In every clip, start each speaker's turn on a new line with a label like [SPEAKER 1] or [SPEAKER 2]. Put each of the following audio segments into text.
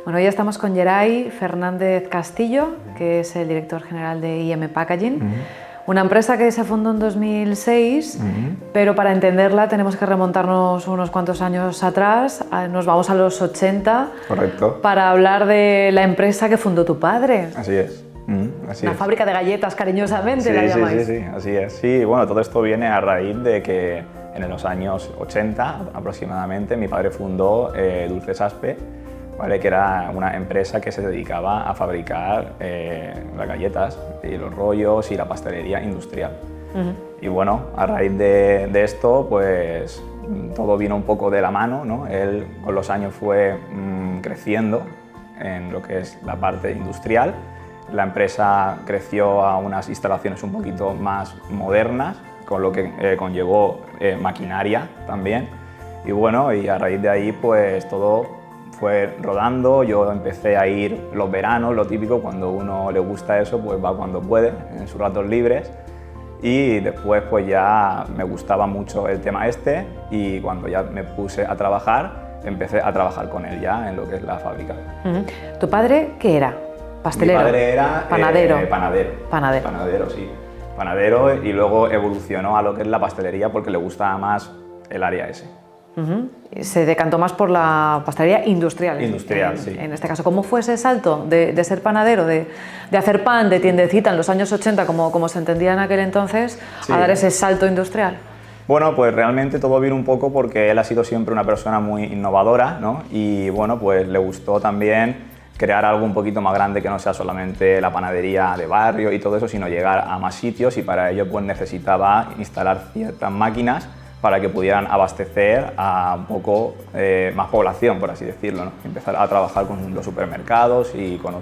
[SPEAKER 1] Bueno, hoy estamos con Gerai Fernández Castillo, que es el director general de IM Packaging, una empresa que se fundó en 2006, pero para entenderla tenemos que remontarnos unos cuantos años atrás, nos vamos a los 80,
[SPEAKER 2] correcto,
[SPEAKER 1] para hablar de la empresa que fundó tu padre.
[SPEAKER 2] Así es.
[SPEAKER 1] Una fábrica de galletas, cariñosamente la llamáis.
[SPEAKER 2] Sí, así es. Sí, bueno, todo esto viene a raíz de que en los años 80 aproximadamente mi padre fundó Dulces Aspe, ¿vale? Que era una empresa que se dedicaba a fabricar las galletas y los rollos y la pastelería industrial. Y bueno, a raíz de esto, pues todo vino un poco de la mano, ¿no? Él con los años fue creciendo en lo que es la parte industrial. La empresa creció a unas instalaciones un poquito más modernas, con lo que conllevó maquinaria también. Y bueno, y a raíz de ahí pues todo fue rodando. Yo empecé a ir los veranos, lo típico, cuando uno le gusta eso, pues va cuando puede, en sus ratos libres. Y después pues ya me gustaba mucho el tema este y cuando ya me puse a trabajar, empecé a trabajar con él ya en lo que es la fábrica.
[SPEAKER 1] ¿Tu padre qué era? ¿Pastelero?
[SPEAKER 2] Mi padre era
[SPEAKER 1] panadero.
[SPEAKER 2] Panadero, sí. Panadero, y luego evolucionó a lo que es la pastelería porque le gustaba más el área ese.
[SPEAKER 1] Se decantó más por la pastelería industrial.
[SPEAKER 2] Industrial, sí.
[SPEAKER 1] En este caso, ¿cómo fue ese salto de ser panadero, de hacer pan de tiendecita en los años 80, como se entendía en aquel entonces,
[SPEAKER 2] sí,
[SPEAKER 1] a dar ese salto industrial?
[SPEAKER 2] Bueno, pues realmente todo vino un poco porque él ha sido siempre una persona muy innovadora, ¿no? Y bueno, pues le gustó también crear algo un poquito más grande que no sea solamente la panadería de barrio y todo eso, sino llegar a más sitios, y para ello pues necesitaba instalar ciertas máquinas para que pudieran abastecer a un poco más población, por así decirlo, ¿no? Empezar a trabajar con los supermercados y con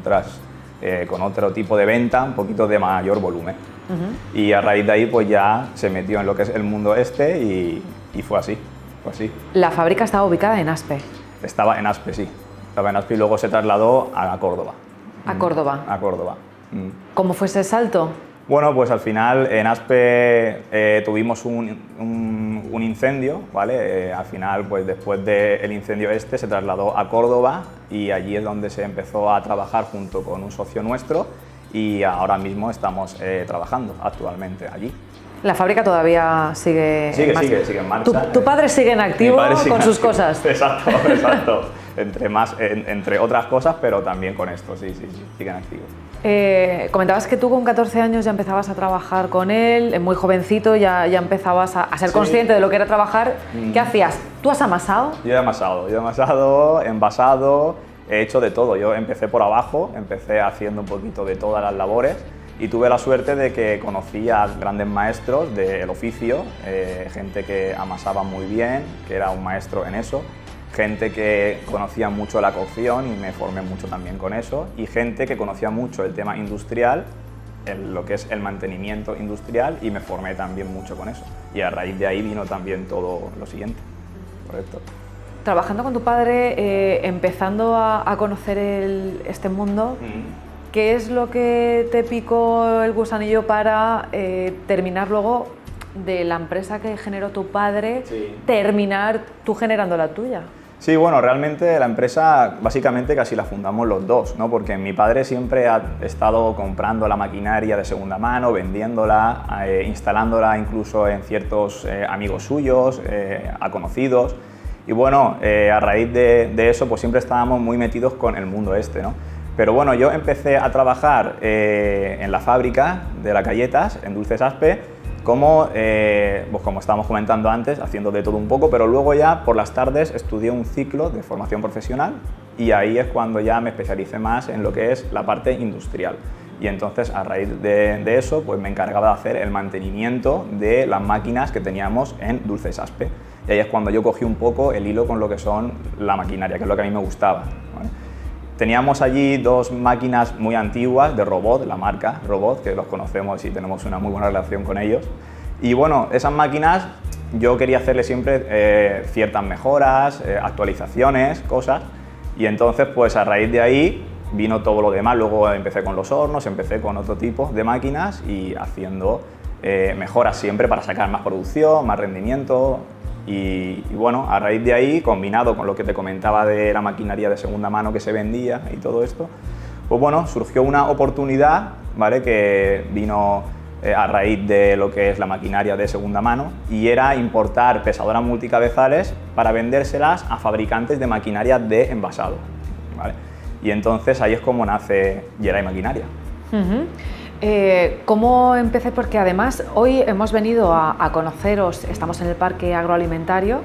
[SPEAKER 2] otro tipo de venta, un poquito de mayor volumen. Y a raíz de ahí pues ya se metió en lo que es el mundo este y fue así, fue así.
[SPEAKER 1] La fábrica estaba ubicada en Aspe.
[SPEAKER 2] Estaba en Aspe, sí. Estaba en Aspe y luego se trasladó a Córdoba.
[SPEAKER 1] ¿A Córdoba?
[SPEAKER 2] A Córdoba.
[SPEAKER 1] ¿Cómo fue ese salto?
[SPEAKER 2] Bueno, pues al final en Aspe tuvimos un incendio, ¿vale? Al final, pues después del incendio este, se trasladó a Córdoba y allí es donde se empezó a trabajar junto con un socio nuestro y ahora mismo estamos trabajando actualmente allí.
[SPEAKER 1] La fábrica todavía sigue
[SPEAKER 2] en marcha.
[SPEAKER 1] Tu padre sigue en activo con sus cosas.
[SPEAKER 2] Exacto. Entre otras cosas, pero también con esto, sí, sigue en activo.
[SPEAKER 1] Comentabas que tú con 14 años ya empezabas a trabajar con él, muy jovencito, ya empezabas a ser consciente de lo que era trabajar. ¿Qué hacías? ¿Tú has amasado?
[SPEAKER 2] Yo he amasado, envasado, he hecho de todo. Yo empecé por abajo, empecé haciendo un poquito de todas las labores y tuve la suerte de que conocí a grandes maestros del oficio, gente que amasaba muy bien, que era un maestro en eso, gente que conocía mucho la cocción y me formé mucho también con eso, y gente que conocía mucho el tema industrial, lo que es el mantenimiento industrial, y me formé también mucho con eso. Y a raíz de ahí vino también todo lo siguiente. Correcto.
[SPEAKER 1] Trabajando con tu padre, empezando a conocer este mundo, ¿qué es lo que te picó el gusanillo para terminar luego de la empresa que generó tu padre, terminar tú generando la tuya?
[SPEAKER 2] Sí, bueno, realmente la empresa básicamente casi la fundamos los dos, ¿no? Porque mi padre siempre ha estado comprando la maquinaria de segunda mano, vendiéndola, instalándola incluso en ciertos amigos suyos, a conocidos. Y bueno, a raíz de eso pues siempre estábamos muy metidos con el mundo este, ¿no? Pero bueno, yo empecé a trabajar en la fábrica de las galletas, en Dulces Aspe, pues como estábamos comentando antes, haciendo de todo un poco, pero luego ya por las tardes estudié un ciclo de formación profesional y ahí es cuando ya me especialicé más en lo que es la parte industrial. Y entonces a raíz de eso pues me encargaba de hacer el mantenimiento de las máquinas que teníamos en Dulces Aspe. Y ahí es cuando yo cogí un poco el hilo con lo que son la maquinaria, que es lo que a mí me gustaba, ¿vale? Teníamos allí dos máquinas muy antiguas de Robot, la marca Robot, que los conocemos y tenemos una muy buena relación con ellos. Y bueno, esas máquinas yo quería hacerle siempre ciertas mejoras, actualizaciones, cosas, y entonces pues a raíz de ahí vino todo lo demás. Luego empecé con los hornos, empecé con otro tipo de máquinas y haciendo mejoras siempre para sacar más producción, más rendimiento. Y bueno, a raíz de ahí, combinado con lo que te comentaba de la maquinaria de segunda mano que se vendía y todo esto, pues bueno, surgió una oportunidad, ¿vale?, que vino a raíz de lo que es la maquinaria de segunda mano, y era importar pesadoras multicabezales para vendérselas a fabricantes de maquinaria de envasado, ¿vale? Y entonces ahí es como nace Geray Maquinaria.
[SPEAKER 1] ¿Cómo empecé? Porque además hoy hemos venido a conoceros, estamos en el parque agroalimentario,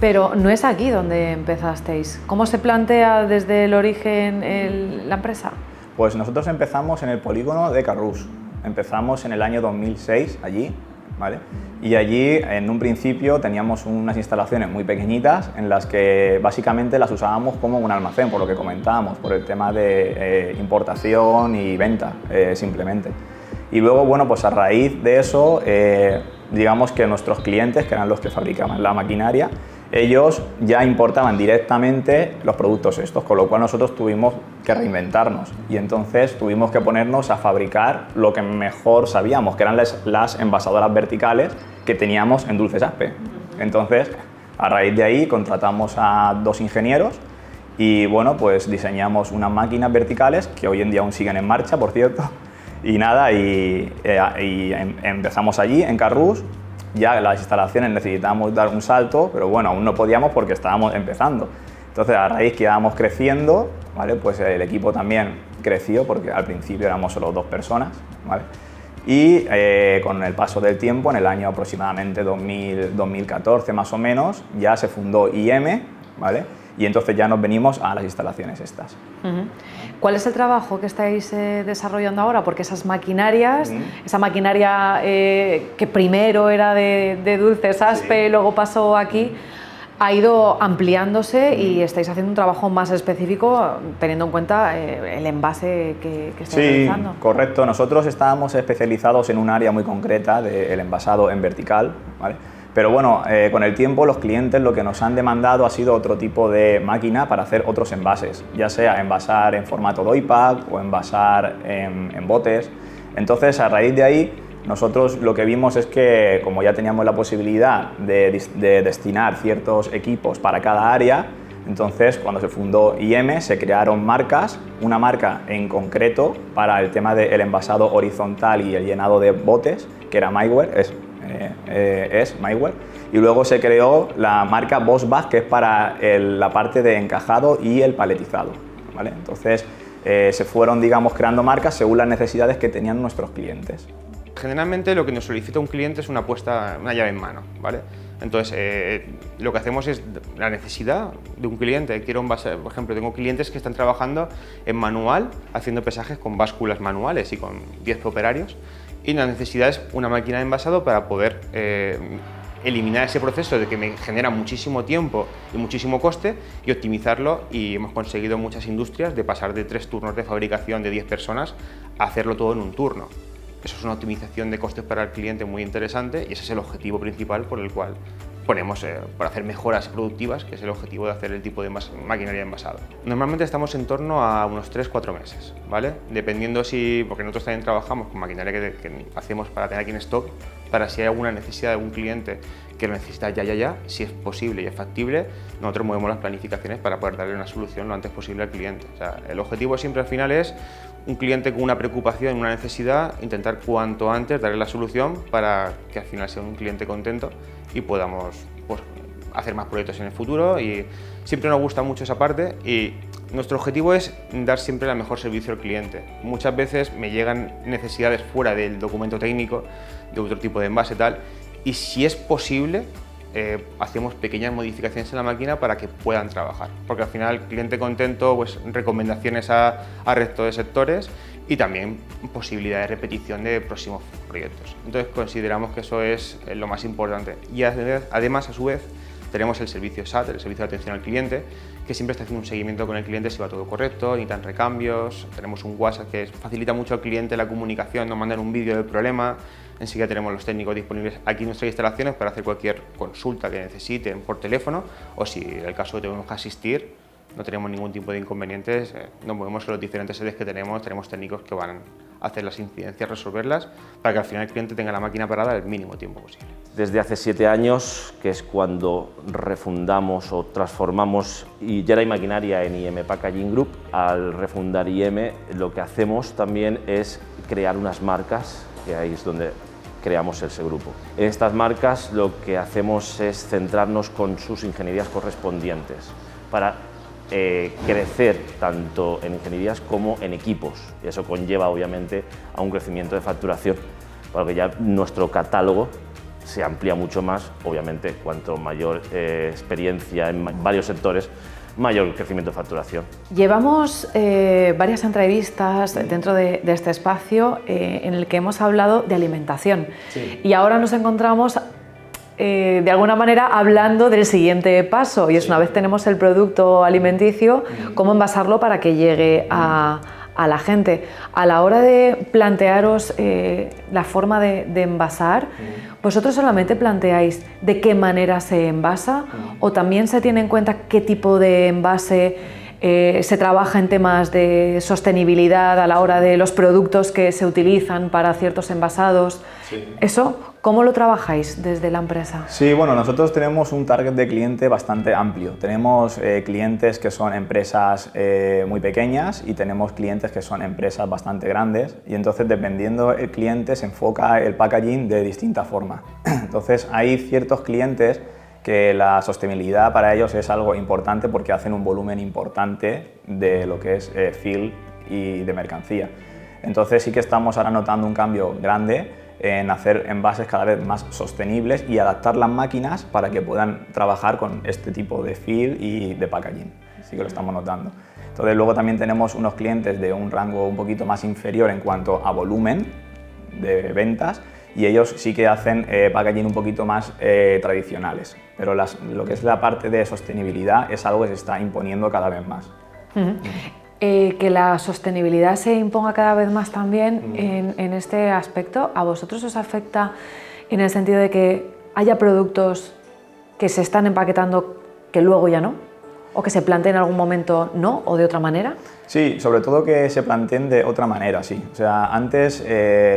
[SPEAKER 1] pero no es aquí donde empezasteis. ¿Cómo se plantea desde el origen la empresa?
[SPEAKER 2] Pues nosotros empezamos en el polígono de Carrús. Empezamos en el año 2006 allí, ¿vale? Y allí en un principio teníamos unas instalaciones muy pequeñitas en las que básicamente las usábamos como un almacén, por lo que comentábamos, por el tema de importación y venta, simplemente. Y luego, bueno, pues a raíz de eso, digamos que nuestros clientes, que eran los que fabricaban la maquinaria, ellos ya importaban directamente los productos estos, con lo cual nosotros tuvimos que reinventarnos y entonces tuvimos que ponernos a fabricar lo que mejor sabíamos, que eran las envasadoras verticales que teníamos en Dulces Aspe. Entonces, a raíz de ahí contratamos a 2 ingenieros y bueno, pues diseñamos unas máquinas verticales que hoy en día aún siguen en marcha, por cierto, y nada, empezamos allí en Carrús. Ya las instalaciones necesitábamos dar un salto, pero bueno, aún no podíamos porque estábamos empezando. Entonces, a raíz que íbamos creciendo, ¿vale?, pues el equipo también creció, porque al principio éramos solo 2 personas, ¿vale? Y con el paso del tiempo, en el año aproximadamente 2014 más o menos, ya se fundó IM, ¿vale? Y entonces ya nos venimos a las instalaciones estas.
[SPEAKER 1] ¿Cuál es el trabajo que estáis desarrollando ahora? Porque esas maquinarias, esa maquinaria que primero era de Dulces Aspe, luego pasó aquí, ha ido ampliándose y estáis haciendo un trabajo más específico teniendo en cuenta el envase que estáis realizando.
[SPEAKER 2] Sí, correcto. Nosotros estábamos especializados en un área muy concreta del envasado en vertical, ¿vale? Pero bueno, con el tiempo los clientes lo que nos han demandado ha sido otro tipo de máquina para hacer otros envases, ya sea envasar en formato doypack o envasar en botes. Entonces, a raíz de ahí, nosotros lo que vimos es que, como ya teníamos la posibilidad de destinar ciertos equipos para cada área, entonces cuando se fundó IM se crearon marcas, una marca en concreto para el tema del envasado horizontal y el llenado de botes, que era Maiware, es Maiware, y luego se creó la marca Bossbag, que es para la parte de encajado y el paletizado, ¿vale? Entonces se fueron, digamos, creando marcas según las necesidades que tenían nuestros clientes.
[SPEAKER 3] Generalmente lo que nos solicita un cliente es una llave en mano, ¿vale? Entonces, lo que hacemos es la necesidad de un cliente. Quiero envasar, por ejemplo, tengo clientes que están trabajando en manual, haciendo pesajes con básculas manuales y con 10 operarios, y la necesidad es una máquina de envasado para poder eliminar ese proceso de que me genera muchísimo tiempo y muchísimo coste y optimizarlo, y hemos conseguido muchas industrias de pasar de 3 turnos de fabricación de 10 personas a hacerlo todo en un turno. Eso es una optimización de costes para el cliente muy interesante y ese es el objetivo principal por el cual ponemos para hacer mejoras productivas, que es el objetivo de hacer el tipo de maquinaria de envasado. Normalmente estamos en torno a unos 3-4 meses, ¿vale? Dependiendo porque nosotros también trabajamos con maquinaria que hacemos para tener aquí en stock, para si hay alguna necesidad de algún cliente que lo necesita ya, si es posible y es factible, nosotros movemos las planificaciones para poder darle una solución lo antes posible al cliente. O sea, el objetivo siempre al final es un cliente con una preocupación, una necesidad, intentar cuanto antes darle la solución para que al final sea un cliente contento y podamos, pues, hacer más proyectos en el futuro. Y siempre nos gusta mucho esa parte y nuestro objetivo es dar siempre el mejor servicio al cliente. Muchas veces me llegan necesidades fuera del documento técnico, de otro tipo de envase tal, y si es posible hacemos pequeñas modificaciones en la máquina para que puedan trabajar, porque al final cliente contento, pues recomendaciones a resto de sectores y también posibilidad de repetición de próximos proyectos. Entonces consideramos que eso es lo más importante. Y además, a su vez, tenemos el servicio SAT, el servicio de atención al cliente, que siempre está haciendo un seguimiento con el cliente si va todo correcto, necesitan recambios. Tenemos un WhatsApp que facilita mucho al cliente la comunicación, nos mandan un vídeo del problema. enseguida tenemos los técnicos disponibles aquí en nuestras instalaciones para hacer cualquier consulta que necesiten por teléfono, o si en el caso que tenemos que asistir, no tenemos ningún tipo de inconvenientes, nos movemos en los diferentes sedes que tenemos técnicos que van a hacer las incidencias, resolverlas, para que al final el cliente tenga la máquina parada el mínimo tiempo posible.
[SPEAKER 4] Desde hace 7 años, que es cuando refundamos o transformamos Geray Maquinaria en IM Packaging Group, al refundar IM lo que hacemos también es crear unas marcas, que ahí es donde creamos ese grupo. En estas marcas lo que hacemos es centrarnos con sus ingenierías correspondientes para crecer tanto en ingenierías como en equipos. Y eso conlleva obviamente a un crecimiento de facturación, porque ya nuestro catálogo se amplía mucho más, obviamente cuanto mayor experiencia en varios sectores, mayor crecimiento de facturación.
[SPEAKER 1] Llevamos varias entrevistas dentro de este espacio en el que hemos hablado de alimentación. Sí. Y ahora nos encontramos de alguna manera hablando del siguiente paso, y es una vez tenemos el producto alimenticio, cómo envasarlo para que llegue a la gente. A la hora de plantearos la forma de envasar, ¿vosotros solamente planteáis de qué manera se envasa o también se tiene en cuenta qué tipo de envase se trabaja en temas de sostenibilidad a la hora de los productos que se utilizan para ciertos envasados? Sí. ¿Eso cómo lo trabajáis desde la empresa?
[SPEAKER 2] Sí, bueno, nosotros tenemos un target de cliente bastante amplio. Tenemos clientes que son empresas muy pequeñas y tenemos clientes que son empresas bastante grandes, y entonces dependiendo el cliente se enfoca el packaging de distinta forma. Entonces hay ciertos clientes que la sostenibilidad para ellos es algo importante porque hacen un volumen importante de lo que es fill y de mercancía. Entonces sí que estamos ahora notando un cambio grande en hacer envases cada vez más sostenibles y adaptar las máquinas para que puedan trabajar con este tipo de fill y de packaging. Sí que lo estamos notando. Entonces luego también tenemos unos clientes de un rango un poquito más inferior en cuanto a volumen de ventas, y ellos sí que hacen packaging un poquito más tradicionales, pero lo que es la parte de sostenibilidad es algo que se está imponiendo cada vez más.
[SPEAKER 1] Que la sostenibilidad se imponga cada vez más también en este aspecto, ¿a vosotros os afecta en el sentido de que haya productos que se están empaquetando que luego ya no? ¿O que se planteen en algún momento no o de otra manera?
[SPEAKER 2] Sí, sobre todo que se planteen de otra manera, sí. O sea, antes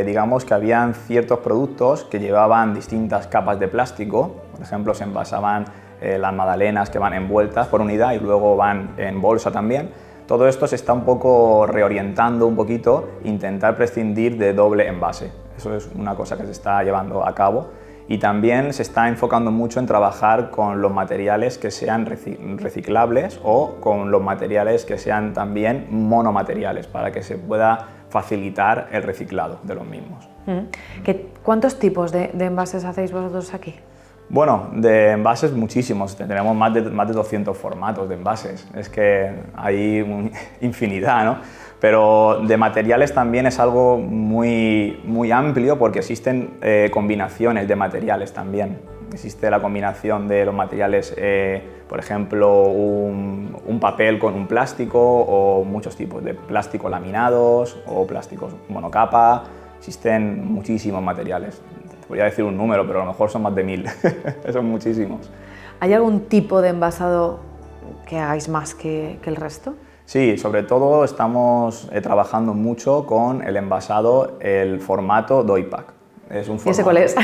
[SPEAKER 2] digamos que habían ciertos productos que llevaban distintas capas de plástico. Por ejemplo, se envasaban las magdalenas que van envueltas por unidad y luego van en bolsa también. Todo esto se está un poco reorientando un poquito, intentar prescindir de doble envase. Eso es una cosa que se está llevando a cabo. Y también se está enfocando mucho en trabajar con los materiales que sean reciclables o con los materiales que sean también monomateriales para que se pueda facilitar el reciclado de los mismos.
[SPEAKER 1] ¿Cuántos tipos de envases hacéis vosotros aquí?
[SPEAKER 2] Bueno, de envases muchísimos, tenemos más de 200 formatos de envases, es que hay infinidad, ¿no? Pero de materiales también es algo muy amplio porque existen combinaciones de materiales también. Existe la combinación de los materiales, por ejemplo, un papel con un plástico o muchos tipos de plástico laminados o plásticos monocapa. Existen muchísimos materiales. Te podría decir un número, pero a lo mejor son más de 1000. Son muchísimos.
[SPEAKER 1] ¿Hay algún tipo de envasado que hagáis más que el resto?
[SPEAKER 2] Sí, sobre todo estamos trabajando mucho con el envasado, el formato Doypack. Es un formato,
[SPEAKER 1] ¿y ese cuál es?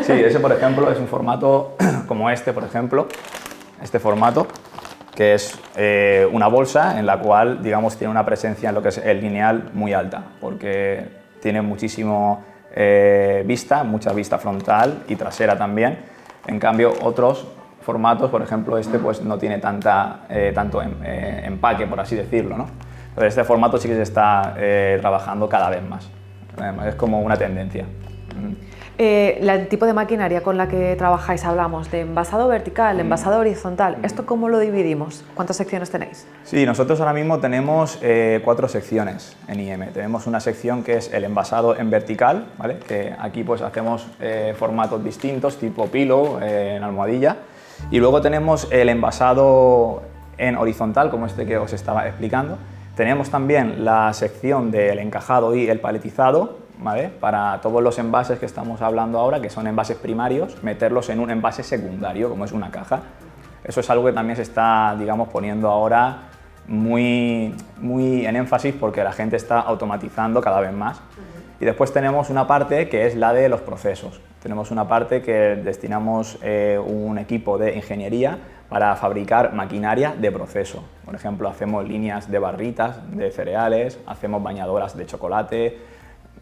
[SPEAKER 2] Sí, ese por ejemplo es un formato como este, por ejemplo, este formato, que es una bolsa en la cual, digamos, tiene una presencia en lo que es el lineal muy alta, porque tiene muchísimo mucha vista frontal y trasera también. En cambio, otros formatos, por ejemplo, este pues no tiene tanto empaque, por así decirlo, ¿no? Entonces, este formato sí que se está trabajando cada vez más. Además, es como una tendencia.
[SPEAKER 1] El tipo de maquinaria con la que trabajáis, hablamos de envasado vertical, envasado horizontal. ¿Esto cómo lo dividimos? ¿Cuántas secciones tenéis?
[SPEAKER 2] Sí, nosotros ahora mismo tenemos 4 secciones en IM. Tenemos una sección que es el envasado en vertical, ¿vale? Que aquí pues hacemos formatos distintos, tipo pillow, en almohadilla. Y luego tenemos el envasado en horizontal, como este que os estaba explicando. Tenemos también la sección del encajado y el paletizado, ¿vale? Para todos los envases que estamos hablando ahora, que son envases primarios, meterlos en un envase secundario, como es una caja. Eso es algo que también se está, digamos, poniendo ahora muy en énfasis porque la gente está automatizando cada vez más. Y después tenemos una parte que es la de los procesos. Tenemos una parte que destinamos un equipo de ingeniería para fabricar maquinaria de proceso. Por ejemplo, hacemos líneas de barritas de cereales, hacemos bañadoras de chocolate,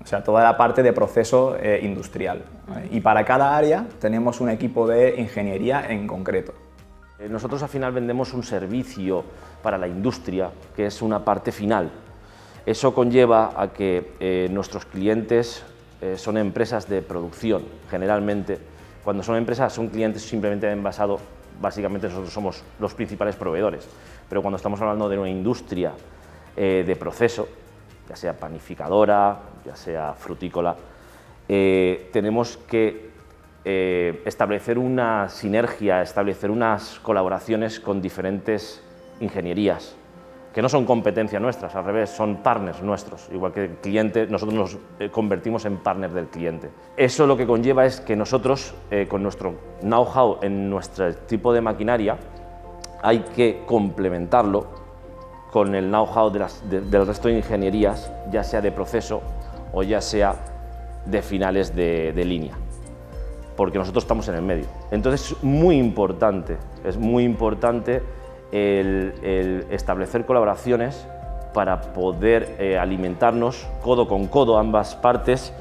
[SPEAKER 2] o sea, toda la parte de proceso industrial, ¿vale? Y para cada área tenemos un equipo de ingeniería en concreto.
[SPEAKER 4] Nosotros al final vendemos un servicio para la industria, que es una parte final. Eso conlleva a que nuestros clientes son empresas de producción, generalmente. Cuando son empresas, son clientes simplemente de envasado, básicamente nosotros somos los principales proveedores. Pero cuando estamos hablando de una industria de proceso, ya sea panificadora, ya sea frutícola, tenemos que establecer una sinergia, establecer unas colaboraciones con diferentes ingenierías, que no son competencia nuestras, al revés, son partners nuestros, igual que el cliente, nosotros nos convertimos en partners del cliente. Eso lo que conlleva es que nosotros, con nuestro know-how en nuestro tipo de maquinaria, hay que complementarlo con el know-how del resto de ingenierías, ya sea de proceso o ya sea de finales de línea, porque nosotros estamos en el medio. Entonces es muy importante el establecer colaboraciones para poder alimentarnos codo con codo ambas partes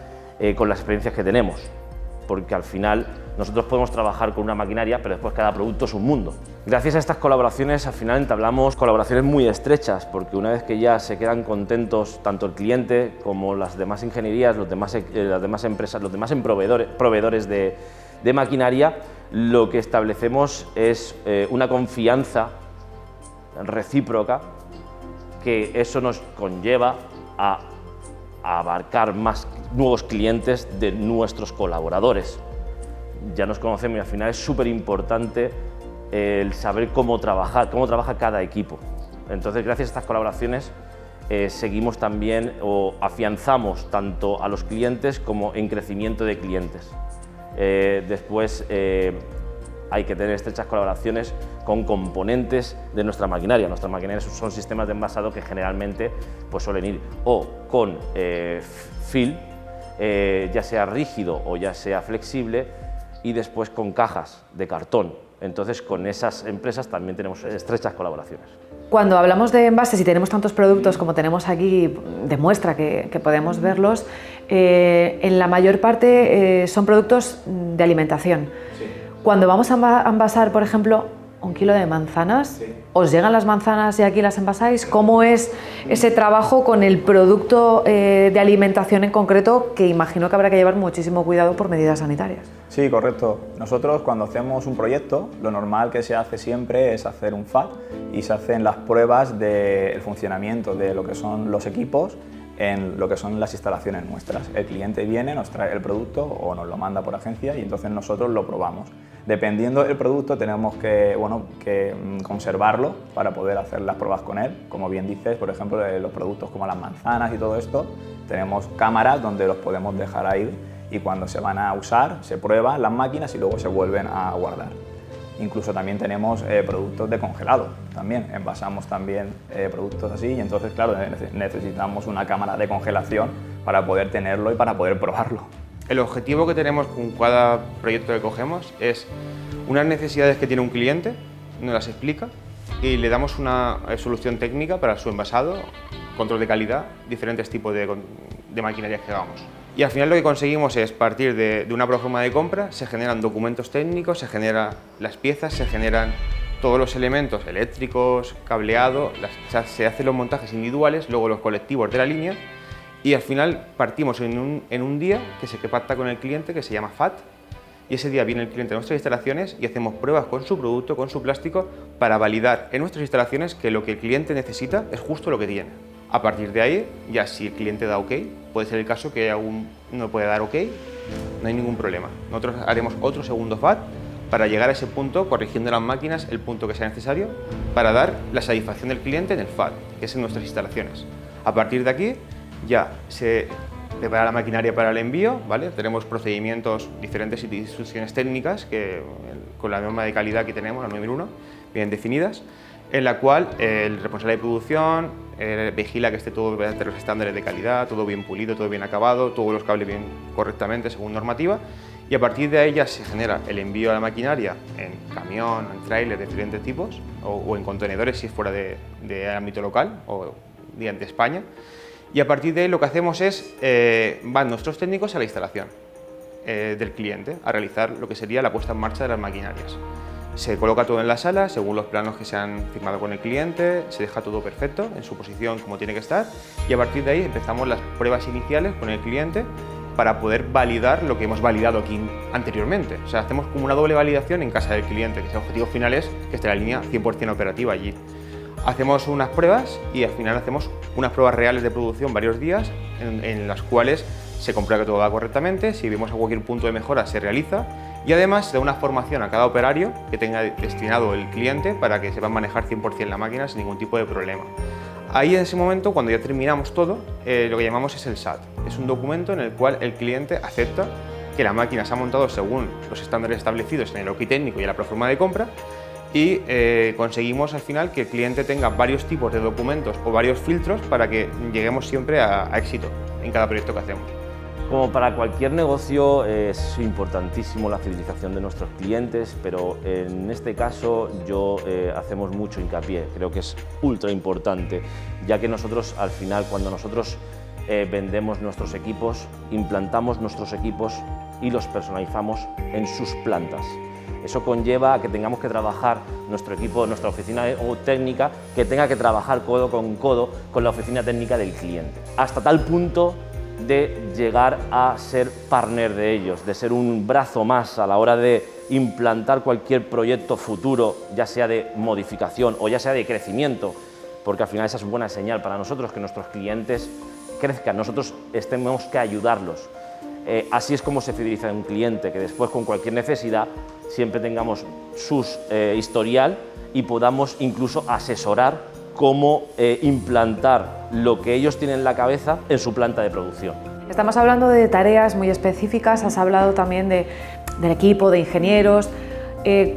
[SPEAKER 4] con las experiencias que tenemos, porque al final nosotros podemos trabajar con una maquinaria, pero después cada producto es un mundo. Gracias a estas colaboraciones al final entablamos colaboraciones muy estrechas, porque una vez que ya se quedan contentos tanto el cliente como las demás ingenierías, las demás empresas, los demás proveedores de maquinaria, lo que establecemos es una confianza recíproca, que eso nos conlleva a abarcar más nuevos clientes de nuestros colaboradores. Ya nos conocemos y al final es súper importante el saber cómo trabaja cada equipo. Entonces, gracias a estas colaboraciones seguimos también o afianzamos tanto a los clientes como en crecimiento de clientes. Después hay que tener estrechas colaboraciones con componentes de nuestra maquinaria. Nuestras maquinarias son sistemas de envasado que generalmente pues, suelen ir o con fill, ya sea rígido o ya sea flexible, y después con cajas de cartón. Entonces, con esas empresas también tenemos estrechas colaboraciones.
[SPEAKER 1] Cuando hablamos de envases y tenemos tantos productos como tenemos aquí, demuestra que podemos verlos, en la mayor parte son productos de alimentación.
[SPEAKER 2] Sí.
[SPEAKER 1] Cuando vamos a envasar, por ejemplo, 1 kilo de manzanas,
[SPEAKER 2] Sí.
[SPEAKER 1] ¿os llegan las manzanas y aquí las envasáis? ¿Cómo es ese trabajo con el producto de alimentación en concreto, que imagino que habrá que llevar muchísimo cuidado por medidas sanitarias?
[SPEAKER 2] Sí, correcto. Nosotros cuando hacemos un proyecto, lo normal que se hace siempre es hacer un FAT y se hacen las pruebas del funcionamiento de lo que son los equipos en lo que son las instalaciones nuestras. El cliente viene, nos trae el producto o nos lo manda por agencia y entonces nosotros lo probamos. Dependiendo del producto tenemos que conservarlo para poder hacer las pruebas con él. Como bien dices, por ejemplo, los productos como las manzanas y todo esto, tenemos cámaras donde los podemos dejar ahí y cuando se van a usar se prueban las máquinas y luego se vuelven a guardar. Incluso también tenemos productos de congelado, también envasamos también productos así y entonces claro necesitamos una cámara de congelación para poder tenerlo y para poder probarlo.
[SPEAKER 3] El objetivo que tenemos con cada proyecto que cogemos es unas necesidades que tiene un cliente, nos las explica y le damos una solución técnica para su envasado, control de calidad, diferentes tipos de maquinarias que hagamos. Y al final lo que conseguimos es, partir de una proforma de compra, se generan documentos técnicos, se generan las piezas, se generan todos los elementos eléctricos, cableado, se hacen los montajes individuales, luego los colectivos de la línea y al final partimos en un día que se pacta con el cliente, que se llama FAT, y ese día viene el cliente a nuestras instalaciones y hacemos pruebas con su producto, con su plástico, para validar en nuestras instalaciones que lo que el cliente necesita es justo lo que tiene. A partir de ahí, ya si el cliente da OK, puede ser el caso que aún no puede dar OK, no hay ningún problema. Nosotros haremos otro segundo FAT para llegar a ese punto, corrigiendo las máquinas el punto que sea necesario, para dar la satisfacción del cliente en el FAT, que es en nuestras instalaciones. A partir de aquí, ya se prepara la maquinaria para el envío, ¿vale? Tenemos procedimientos, diferentes instrucciones técnicas que con la norma de calidad que tenemos, la 9001, bien definidas, en la cual el responsable de producción vigila que esté todo de los estándares de calidad, todo bien pulido, todo bien acabado, todos los cables bien correctamente según normativa, y a partir de ahí ya se genera el envío a la maquinaria en camión, en tráiler de diferentes tipos o en contenedores si es fuera de ámbito local o de España, y a partir de ahí lo que hacemos es van nuestros técnicos a la instalación del cliente a realizar lo que sería la puesta en marcha de las maquinarias. Se coloca todo en la sala según los planos que se han firmado con el cliente, se deja todo perfecto en su posición como tiene que estar, y a partir de ahí empezamos las pruebas iniciales con el cliente para poder validar lo que hemos validado aquí anteriormente. O sea, hacemos como una doble validación en casa del cliente, que el objetivo final es que esté la línea 100% operativa allí. Hacemos unas pruebas y al final hacemos unas pruebas reales de producción varios días en las cuales se comprueba que todo va correctamente, si vemos cualquier punto de mejora se realiza, y además se da una formación a cada operario que tenga destinado el cliente para que sepan manejar 100% la máquina sin ningún tipo de problema. Ahí en ese momento, cuando ya terminamos todo, lo que llamamos es el SAT. Es un documento en el cual el cliente acepta que la máquina se ha montado según los estándares establecidos en el OK técnico y en la proforma de compra, y conseguimos al final que el cliente tenga varios tipos de documentos o varios filtros para que lleguemos siempre a éxito en cada proyecto que hacemos.
[SPEAKER 4] Como para cualquier negocio es importantísimo la fidelización de nuestros clientes, pero en este caso hacemos mucho hincapié, creo que es ultra importante, ya que nosotros al final cuando nosotros vendemos nuestros equipos, implantamos nuestros equipos y los personalizamos en sus plantas. Eso conlleva a que tengamos que trabajar nuestro equipo, nuestra oficina técnica, que tenga que trabajar codo con la oficina técnica del cliente, hasta tal punto de llegar a ser partner de ellos, de ser un brazo más a la hora de implantar cualquier proyecto futuro, ya sea de modificación o ya sea de crecimiento, porque al final esa es una buena señal para nosotros, que nuestros clientes crezcan, nosotros tenemos que ayudarlos. Así es como se fideliza un cliente, que después con cualquier necesidad siempre tengamos su historial y podamos incluso asesorar cómo implantar lo que ellos tienen en la cabeza en su planta de producción.
[SPEAKER 1] Estamos hablando de tareas muy específicas, has hablado también del equipo, de ingenieros.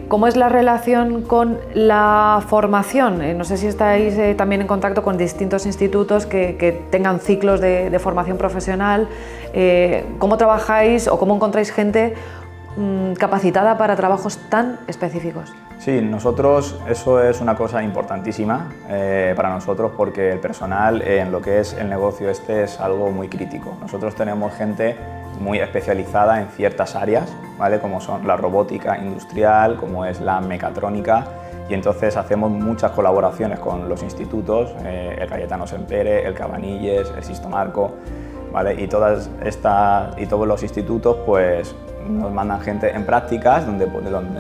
[SPEAKER 1] ¿Cómo es la relación con la formación? No sé si estáis también en contacto con distintos institutos que tengan ciclos de formación profesional. ¿Cómo trabajáis o cómo encontráis gente capacitada para trabajos tan específicos?
[SPEAKER 2] Sí, nosotros eso es una cosa importantísima para nosotros, porque el personal en lo que es el negocio es algo muy crítico. Nosotros tenemos gente muy especializada en ciertas áreas, ¿vale? Como son la robótica industrial, como es la mecatrónica, y entonces hacemos muchas colaboraciones con los institutos, el Cayetano Sempere, el Cabanilles, el Sisto Marco, ¿vale? Y todos los institutos pues nos mandan gente en prácticas donde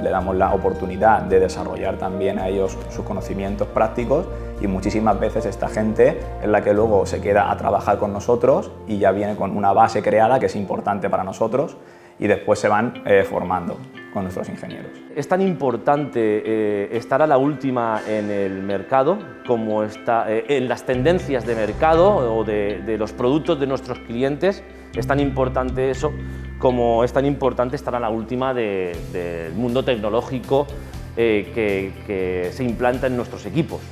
[SPEAKER 2] le damos la oportunidad de desarrollar también a ellos sus conocimientos prácticos, y muchísimas veces esta gente es la que luego se queda a trabajar con nosotros y ya viene con una base creada que es importante para nosotros, y después se van formando con nuestros ingenieros.
[SPEAKER 4] Es tan importante estar a la última en el mercado como en las tendencias de mercado o de los productos de nuestros clientes. Es tan importante eso como es tan importante estar a la última del mundo tecnológico que se implanta en nuestros equipos,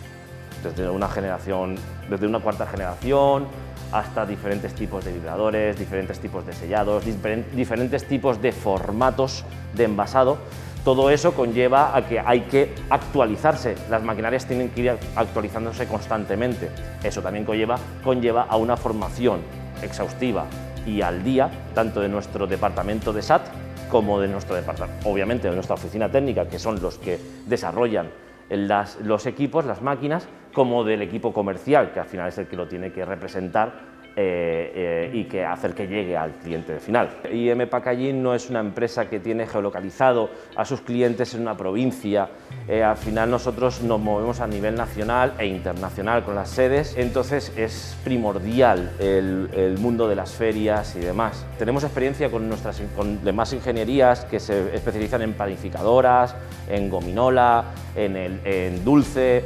[SPEAKER 4] desde una cuarta generación hasta diferentes tipos de vibradores, diferentes tipos de sellados, diferentes tipos de formatos de envasado. Todo eso conlleva a que hay que actualizarse, las maquinarias tienen que ir actualizándose constantemente. Eso también conlleva a una formación exhaustiva y al día, tanto de nuestro departamento de SAT como de nuestro departamento, obviamente de nuestra oficina técnica, que son los que desarrollan los equipos, las máquinas, como del equipo comercial, que al final es el que lo tiene que representar y que hacer que llegue al cliente final. IM Packaging no es una empresa que tiene geolocalizado a sus clientes en una provincia. Al final nosotros nos movemos a nivel nacional e internacional con las sedes, entonces es primordial el mundo de las ferias y demás. Tenemos experiencia con demás ingenierías que se especializan en panificadoras, en gominola, en dulce,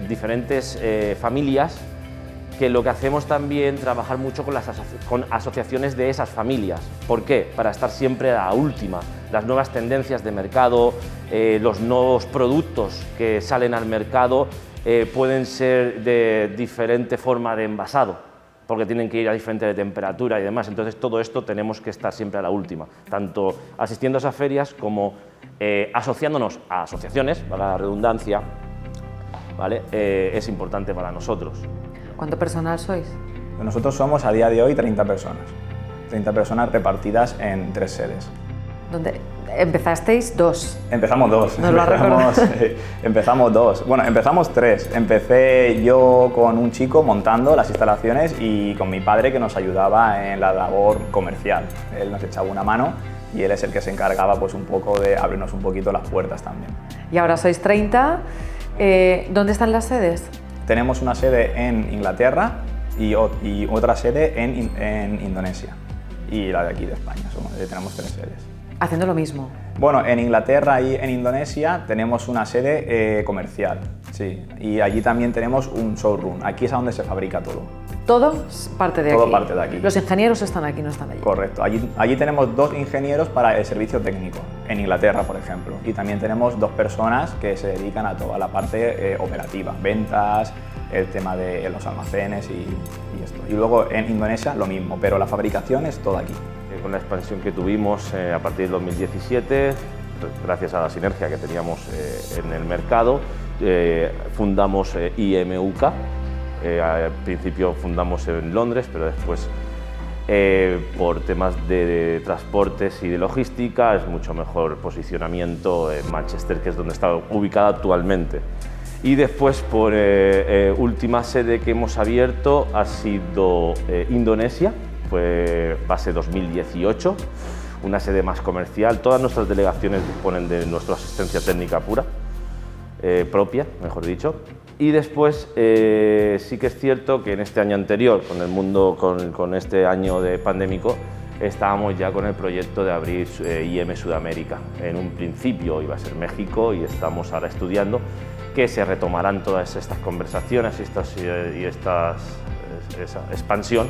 [SPEAKER 4] diferentes familias que lo que hacemos también trabajar mucho con asociaciones de esas familias. ¿Por qué? Para estar siempre a la última. Las nuevas tendencias de mercado, los nuevos productos que salen al mercado pueden ser de diferente forma de envasado, porque tienen que ir a diferente temperatura y demás. Entonces todo esto tenemos que estar siempre a la última, tanto asistiendo a esas ferias como asociándonos a asociaciones, para la redundancia, ¿vale? Es importante para nosotros.
[SPEAKER 1] ¿Cuánto personal sois?
[SPEAKER 2] Nosotros somos a día de hoy 30 personas. 30 personas repartidas en 3 sedes.
[SPEAKER 1] ¿Dónde empezasteis 2?
[SPEAKER 2] Empezamos 2.
[SPEAKER 1] Nos lo recordamos.
[SPEAKER 2] Empezamos 2. Bueno, empezamos 3. Empecé yo con un chico montando las instalaciones y con mi padre, que nos ayudaba en la labor comercial. Él nos echaba una mano y él es el que se encargaba pues un poco de abrirnos un poquito las puertas también.
[SPEAKER 1] Y ahora sois 30. ¿Dónde están las sedes?
[SPEAKER 2] Tenemos una sede en Inglaterra y otra sede en Indonesia. Y la de aquí de España, tenemos 3 sedes.
[SPEAKER 1] Haciendo lo mismo.
[SPEAKER 2] Bueno, en Inglaterra y en Indonesia tenemos una sede comercial, sí, y allí también tenemos un showroom. Aquí es a donde se fabrica todo.
[SPEAKER 1] Todo parte de aquí.
[SPEAKER 2] Todo parte de aquí.
[SPEAKER 1] Los ingenieros están aquí, no están allí.
[SPEAKER 2] Correcto. Allí tenemos 2 ingenieros para el servicio técnico, en Inglaterra, por ejemplo. Y también tenemos 2 personas que se dedican a toda la parte operativa, ventas, el tema de los almacenes y esto. Y luego en Indonesia lo mismo, pero la fabricación es toda aquí.
[SPEAKER 4] Con la expansión que tuvimos a partir del 2017, gracias a la sinergia que teníamos en el mercado, fundamos IMUK. Al principio fundamos en Londres, pero después por temas de transportes y de logística es mucho mejor posicionamiento en Manchester, que es donde está ubicada actualmente. Y después, por última sede que hemos abierto ha sido Indonesia, fue base 2018, una sede más comercial. Todas nuestras delegaciones disponen de nuestra asistencia técnica pura, propia, mejor dicho. Y después sí que es cierto que en este año anterior, con este año de pandémico, estábamos ya con el proyecto de abrir IM Sudamérica. En un principio iba a ser México y estamos ahora estudiando que se retomarán todas estas conversaciones y esa expansión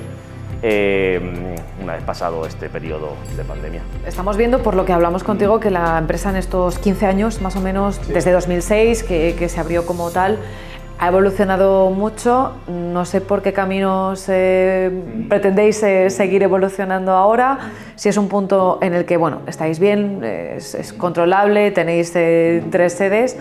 [SPEAKER 4] una vez pasado este periodo de pandemia.
[SPEAKER 1] Estamos viendo, por lo que hablamos contigo, que la empresa en estos 15 años, más o menos, sí, desde 2006, que se abrió como tal, ha evolucionado mucho. No sé por qué caminos pretendéis seguir evolucionando ahora, si es un punto en el que, bueno, estáis bien, es controlable, tenéis 3 sedes,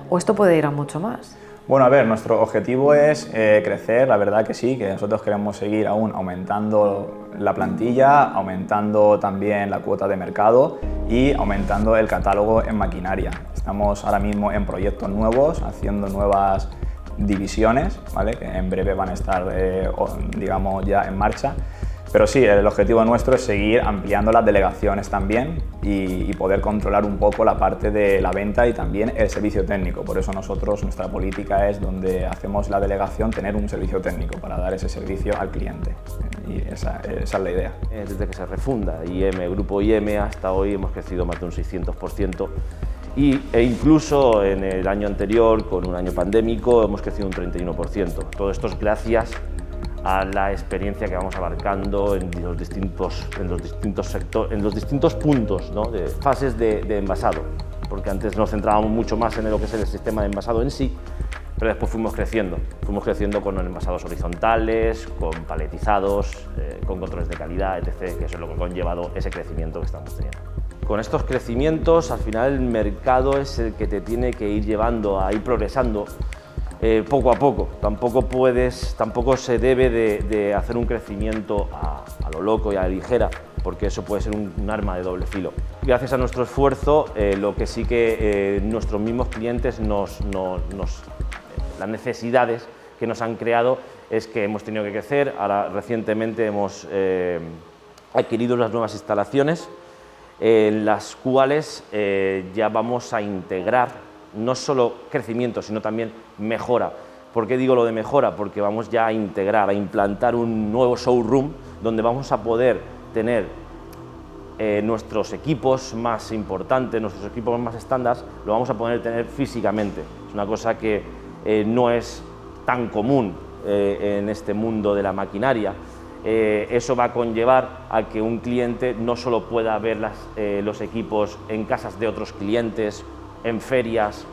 [SPEAKER 1] o esto puede ir a mucho más.
[SPEAKER 2] Bueno, a ver, nuestro objetivo es crecer, la verdad que sí, que nosotros queremos seguir aún aumentando la plantilla, aumentando también la cuota de mercado y aumentando el catálogo en maquinaria. Estamos ahora mismo en proyectos nuevos, haciendo nuevas divisiones, ¿vale? Que en breve van a estar, digamos, ya en marcha. Pero sí, el objetivo nuestro es seguir ampliando las delegaciones también y poder controlar un poco la parte de la venta y también el servicio técnico. Por eso nuestra política es, donde hacemos la delegación, tener un servicio técnico para dar ese servicio al cliente. Y esa es la idea.
[SPEAKER 4] Desde que se refunda Grupo IM hasta hoy hemos crecido más de un 600%. E incluso en el año anterior, con un año pandémico, hemos crecido un 31%. Todo esto es gracias a la experiencia que vamos abarcando en los distintos puntos, ¿no?, de fases de envasado, porque antes nos centrábamos mucho más en lo que es el sistema de envasado en sí, pero después fuimos creciendo con envasados horizontales, con paletizados, con controles de calidad, etc., que eso es lo que ha conllevado ese crecimiento que estamos teniendo. Con estos crecimientos, al final el mercado es el que te tiene que ir llevando a ir progresando poco a poco. Tampoco se debe de hacer un crecimiento a lo loco y a la ligera, porque eso puede ser un arma de doble filo. Gracias a nuestro esfuerzo, lo que sí que nuestros mismos clientes las necesidades que nos han creado es que hemos tenido que crecer. Ahora recientemente hemos adquirido las nuevas instalaciones, en las cuales ya vamos a integrar no solo crecimiento, sino también mejora. ¿Por qué digo lo de mejora? Porque vamos ya a integrar, a implantar un nuevo showroom donde vamos a poder tener nuestros equipos más importantes, nuestros equipos más estándar, lo vamos a poder tener físicamente. Es una cosa que no es tan común en este mundo de la maquinaria. Eso va a conllevar a que un cliente no solo pueda ver los equipos en casas de otros clientes, en ferias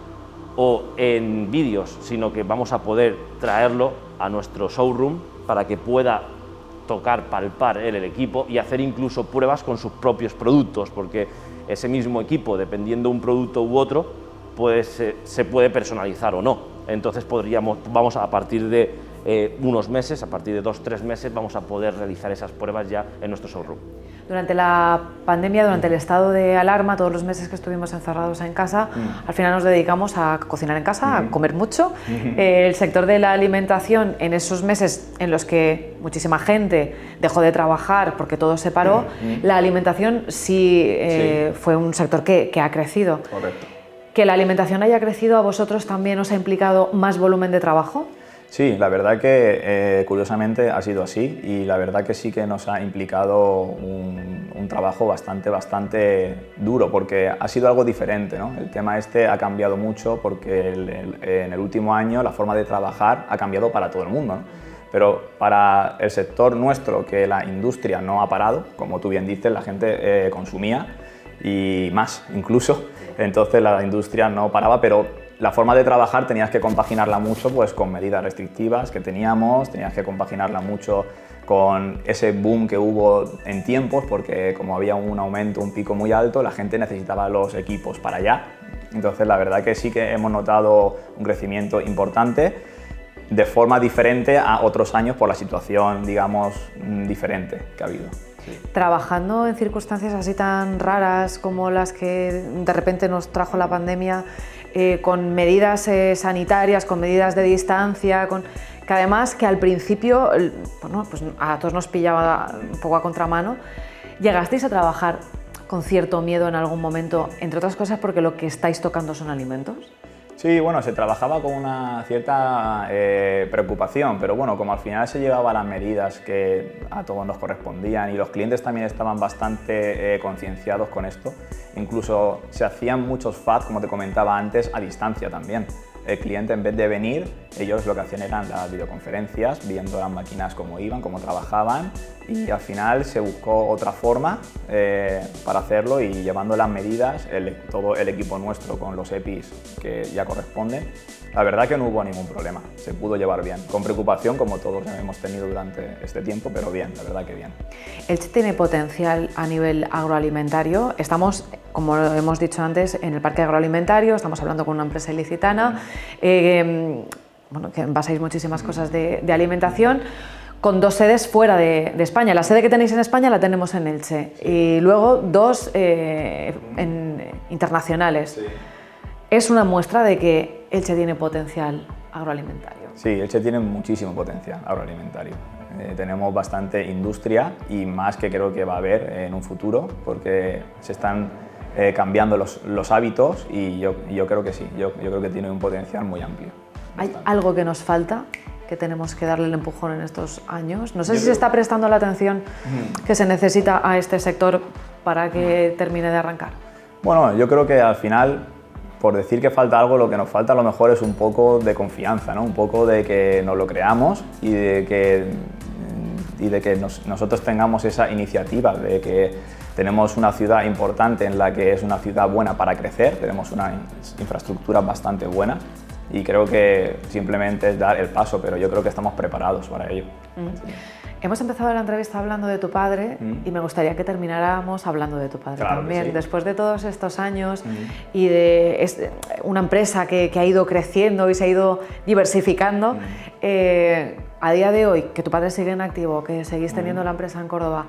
[SPEAKER 4] o en vídeos, sino que vamos a poder traerlo a nuestro showroom para que pueda tocar, palpar el equipo y hacer incluso pruebas con sus propios productos, porque ese mismo equipo, dependiendo de un producto u otro, pues, se puede personalizar o no. Entonces vamos a partir de unos meses, a partir de 2-3 meses, vamos a poder realizar esas pruebas ya en nuestro showroom.
[SPEAKER 1] Durante la pandemia, durante el estado de alarma, todos los meses que estuvimos encerrados en casa, al final nos dedicamos a cocinar en casa, a comer mucho. El sector de la alimentación, en esos meses en los que muchísima gente dejó de trabajar porque todo se paró, la alimentación sí fue un sector que ha crecido.
[SPEAKER 2] Correcto.
[SPEAKER 1] ¿Que la alimentación haya crecido a vosotros también os ha implicado más volumen de trabajo?
[SPEAKER 2] Sí, la verdad que curiosamente ha sido así y la verdad que sí que nos ha implicado un trabajo bastante duro porque ha sido algo diferente, ¿no? El tema este ha cambiado mucho porque en el último año la forma de trabajar ha cambiado para todo el mundo, ¿no? Pero para el sector nuestro, que la industria no ha parado, como tú bien dices, la gente consumía y más incluso, entonces la industria no paraba, pero la forma de trabajar tenías que compaginarla mucho pues, con medidas restrictivas que teníamos, tenías que compaginarla mucho con ese boom que hubo en tiempos, porque como había un aumento, un pico muy alto, la gente necesitaba los equipos para allá. Entonces la verdad que sí que hemos notado un crecimiento importante de forma diferente a otros años por la situación, digamos, diferente que ha habido. Sí.
[SPEAKER 1] Trabajando en circunstancias así tan raras como las que de repente nos trajo la pandemia, con medidas sanitarias, con medidas de distancia, que además que al principio, bueno, pues a todos nos pillaba un poco a contramano, ¿llegasteis a trabajar con cierto miedo en algún momento, entre otras cosas porque lo que estáis tocando son alimentos?
[SPEAKER 2] Sí, bueno, se trabajaba con una cierta preocupación, pero bueno, como al final se llevaba las medidas que a todos nos correspondían y los clientes también estaban bastante concienciados con esto, incluso se hacían muchos FAT, como te comentaba antes, a distancia también. El cliente, en vez de venir, ellos lo que hacían eran las videoconferencias, viendo las máquinas cómo iban, cómo trabajaban, y al final se buscó otra forma para hacerlo y llevando las medidas, todo el equipo nuestro con los EPIs que ya corresponden, la verdad que no hubo ningún problema, se pudo llevar bien, con preocupación como todos hemos tenido durante este tiempo, pero bien, la verdad que bien.
[SPEAKER 1] Elche tiene potencial a nivel agroalimentario, estamos, como hemos dicho antes, en el parque agroalimentario, estamos hablando con una empresa ilicitana, bueno, que envasáis muchísimas cosas de alimentación, con 2 sedes fuera de España. La sede que tenéis en España la tenemos en Elche y luego 2 internacionales. Sí. Es una muestra de que Elche tiene potencial agroalimentario.
[SPEAKER 2] Sí, Elche tiene muchísimo potencial agroalimentario. Tenemos bastante industria y más que creo que va a haber en un futuro porque se están cambiando los hábitos y yo creo que sí, yo creo que tiene un potencial muy amplio.
[SPEAKER 1] ¿Hay algo que nos falta, que tenemos que darle el empujón en estos años? No sé si se está prestando la atención que se necesita a este sector para que termine de arrancar.
[SPEAKER 2] Bueno, yo creo que al final, por decir que falta algo, lo que nos falta a lo mejor es un poco de confianza, ¿no? Un poco de que nos lo creamos y de que nosotros tengamos esa iniciativa, de que tenemos una ciudad importante en la que es una ciudad buena para crecer, tenemos una infraestructura bastante buena y creo que simplemente es dar el paso, pero yo creo que estamos preparados para ello. Sí.
[SPEAKER 1] Hemos empezado la entrevista hablando de tu padre y me gustaría que termináramos hablando de tu padre también. Sí. Después de todos estos años y de una empresa que ha ido creciendo y se ha ido diversificando, a día de hoy, que tu padre sigue en activo, que seguís teniendo la empresa en Córdoba,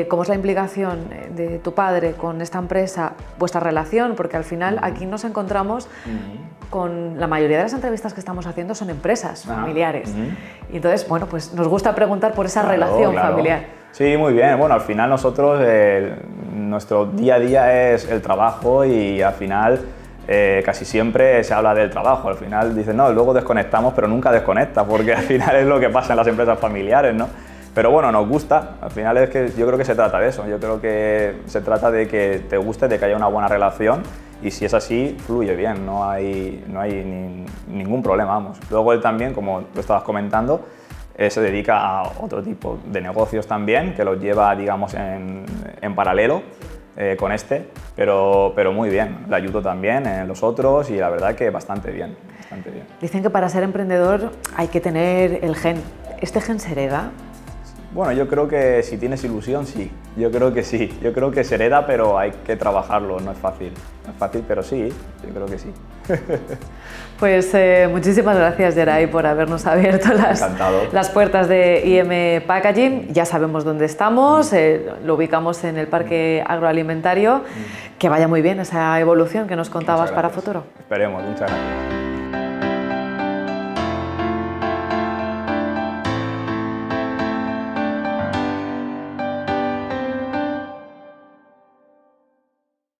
[SPEAKER 1] ¿cómo es la implicación de tu padre con esta empresa, vuestra relación? Porque al final aquí nos encontramos con la mayoría de las entrevistas que estamos haciendo son empresas familiares. Y entonces, bueno, pues nos gusta preguntar por esa relación familiar.
[SPEAKER 2] Sí, muy bien. Bueno, al final nosotros, nuestro día a día es el trabajo y al final casi siempre se habla del trabajo. Al final dicen, no, luego desconectamos, pero nunca desconecta, porque al final es lo que pasa en las empresas familiares, ¿no? Pero bueno, nos gusta, al final es que yo creo que se trata de eso, yo creo que se trata de que te guste, de que haya una buena relación y si es así, fluye bien, no hay ningún problema, vamos. Luego él también, como lo estabas comentando, se dedica a otro tipo de negocios también, que los lleva, digamos, en paralelo con este, pero muy bien, le ayudo también en los otros y la verdad que bastante bien, bastante bien.
[SPEAKER 1] Dicen que para ser emprendedor hay que tener el gen. ¿Este gen se hereda?
[SPEAKER 2] Bueno, yo creo que si tienes ilusión, sí. Yo creo que sí. Yo creo que se hereda, pero hay que trabajarlo. No es fácil. No es fácil, pero sí. Yo creo que sí.
[SPEAKER 1] Pues muchísimas gracias, Gerai, por habernos abierto las puertas de IM Packaging. Ya sabemos dónde estamos. Lo ubicamos en el Parque Agroalimentario. Que vaya muy bien esa evolución que nos contabas para Futuro.
[SPEAKER 2] Esperemos. Muchas gracias.